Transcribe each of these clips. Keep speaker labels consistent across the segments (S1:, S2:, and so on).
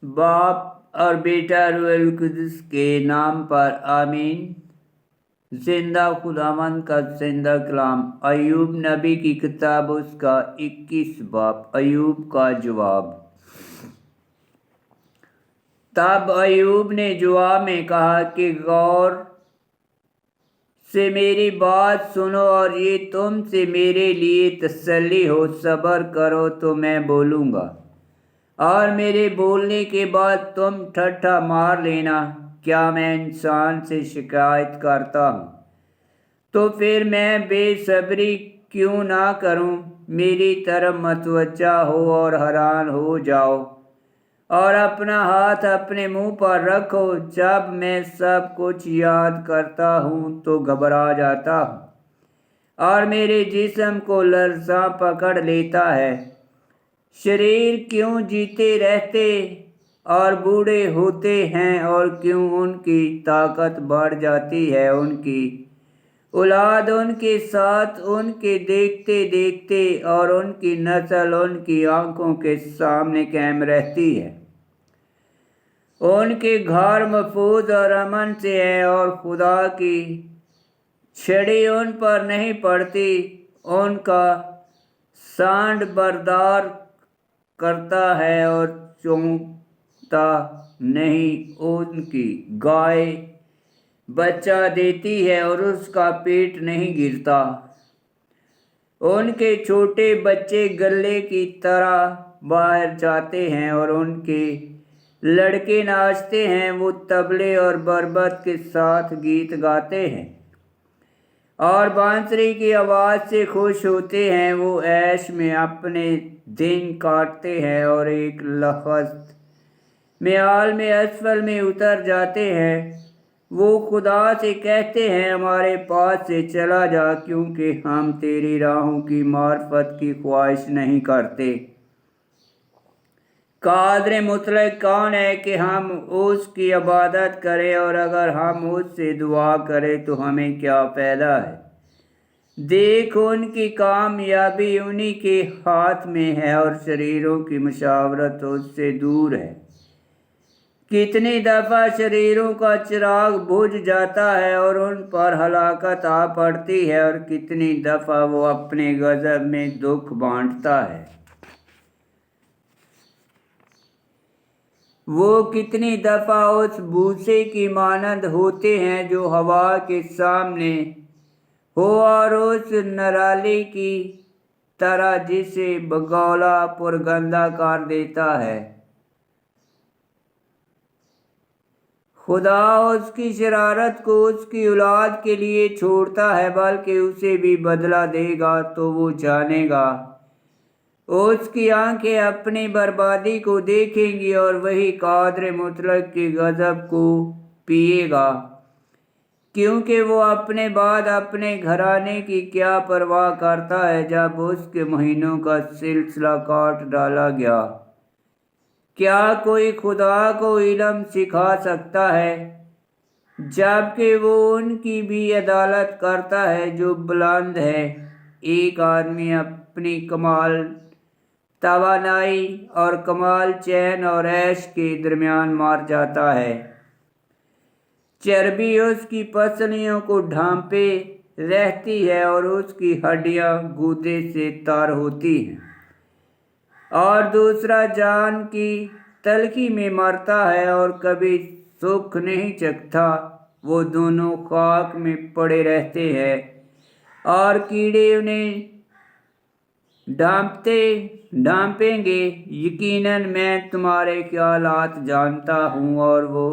S1: बाप और बेटा रूहुल कुद्दुस के नाम पर आमीन। जिंदा खुदावंद का जिंदा कलाम। अय्यूब नबी की किताब उसका 21 बाब। अय्यूब का जवाब। तब अय्यूब ने जवाब में कहा कि गौर से मेरी बात सुनो और ये तुमसे मेरे लिए तसल्ली हो। सब्र करो तो मैं बोलूँगा और मेरे बोलने के बाद तुम ठट्ठा मार लेना। क्या मैं इंसान से शिकायत करता हूँ तो फिर मैं बेसब्री क्यों ना करूँ। मेरी तरफ मतवज्जा हो और हैरान हो जाओ और अपना हाथ अपने मुंह पर रखो। जब मैं सब कुछ याद करता हूँ तो घबरा जाता हूँ और मेरे जिस्म को लर्ज़ा पकड़ लेता है। शरीर क्यों जीते रहते और बूढ़े होते हैं और क्यों उनकी ताकत बढ़ जाती है। उनकी औलाद उनके साथ उनके देखते देखते और उनकी नस्ल उनकी आंखों के सामने कायम रहती है। उनके घर महफूज और अमन से है और खुदा की छड़ी उन पर नहीं पड़ती। उनका सांड बर्दार करता है और चौंकता नहीं। उनकी गाय बच्चा देती है और उसका पेट नहीं गिरता। उनके छोटे बच्चे गल्ले की तरह बाहर जाते हैं और उनके लड़के नाचते हैं। वो तबले और बरबत के साथ गीत गाते हैं और बांसुरी की आवाज़ से खुश होते हैं। वो ऐश में अपने दिन काटते हैं और एक लहस्त म्याल में असफल में उतर जाते हैं। वो खुदा से कहते हैं हमारे पास से चला जा, क्योंकि हम तेरी राहों की मार्फत की ख्वाहिश नहीं करते। कादर मुतलक कौन है कि हम उसकी इबादत करें, और अगर हम उससे दुआ करें तो हमें क्या फ़ायदा है। देख उनकी कामयाबी उन्हीं के हाथ में है और शरीरों की मशावरत उससे दूर है। कितनी दफ़ा शरीरों का चिराग बुझ जाता है और उन पर हलाकत आ पड़ती है, और कितनी दफ़ा वो अपने गज़ब में दुख बांटता है। वो कितनी दफ़ा उस भूसे की मानंद होते हैं जो हवा के सामने हो, और उस नराली की तरह जिसे बगौला पुरगंदा कर देता है। खुदा उसकी शरारत को उसकी औलाद के लिए छोड़ता है, बल्कि उसे भी बदला देगा तो वो जानेगा। उसकी आंखें अपनी बर्बादी को देखेंगी और वही कादर मुतलक के गज़ब को पिएगा, क्योंकि वो अपने बाद अपने घराने की क्या परवाह करता है। जब उसके महीनों का सिलसिला काट डाला गया, क्या कोई खुदा को इल्म सिखा सकता है, जबकि वो उनकी भी अदालत करता है जो बुलंद है। एक आदमी अपनी कमाल तवानाई और कमाल चैन और ऐश के दरमियान मार जाता है। चर्बी उसकी पसलियों को ढांपे रहती है और उसकी हड्डियां गूदे से तार होती हैं, और दूसरा जान की तलखी में मरता है और कभी सुख नहीं चखता। वो दोनों खाक में पड़े रहते हैं और कीड़े उन्हें ढांपेंगे। यकीनन मैं तुम्हारे ख्यालात जानता हूँ और वो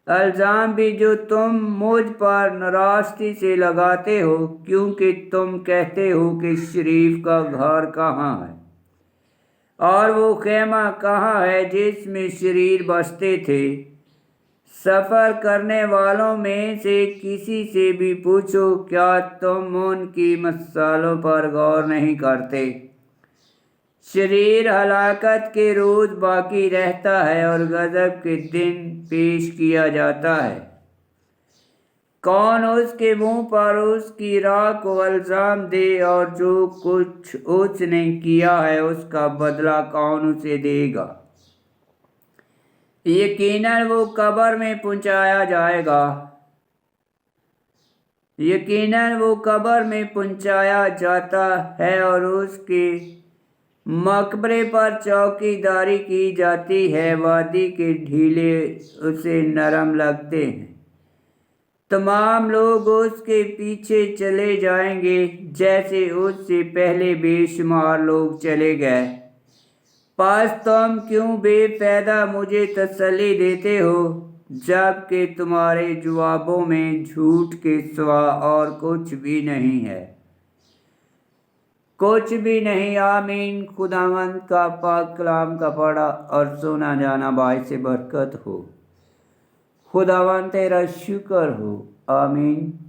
S1: इल्ज़ाम भी जो तुम मुझ पर नाराज़गी से लगाते हो, क्योंकि तुम कहते हो कि शरीफ का घर कहाँ है और वो खेमा कहाँ है जिसमें शरीर बसते थे। सफ़र करने वालों में से किसी से भी पूछो, क्या तुम उनकी मसालों पर गौर नहीं करते। शरीर हलाकत के रोज़ बाकी रहता है और गज़ब के दिन पेश किया जाता है। कौन उसके मुंह पर उसकी राह को इल्ज़ाम दे, और जो कुछ उसने किया है उसका बदला कौन उसे देगा। यकीनन वो कब्र में पहुंचाया जाएगा, यकीनन वो कब्र में पहुंचाया जाता है और उसके मकबरे पर चौकीदारी की जाती है। वादी के ढीले उसे नरम लगते हैं। तमाम लोग उसके पीछे चले जाएंगे जैसे उससे पहले बेशुमार लोग चले गए। पास तुम क्यों बेफायदा मुझे तसल्ली देते हो जबकि तुम्हारे जवाबों में झूठ के सिवा और कुछ भी नहीं है, कुछ भी नहीं। आमीन। खुदावंद का पाक कलाम का पढ़ा और सुना जाना बाइस बरकत हो। खुदावंद तेरा शुक्र हो। आमीन।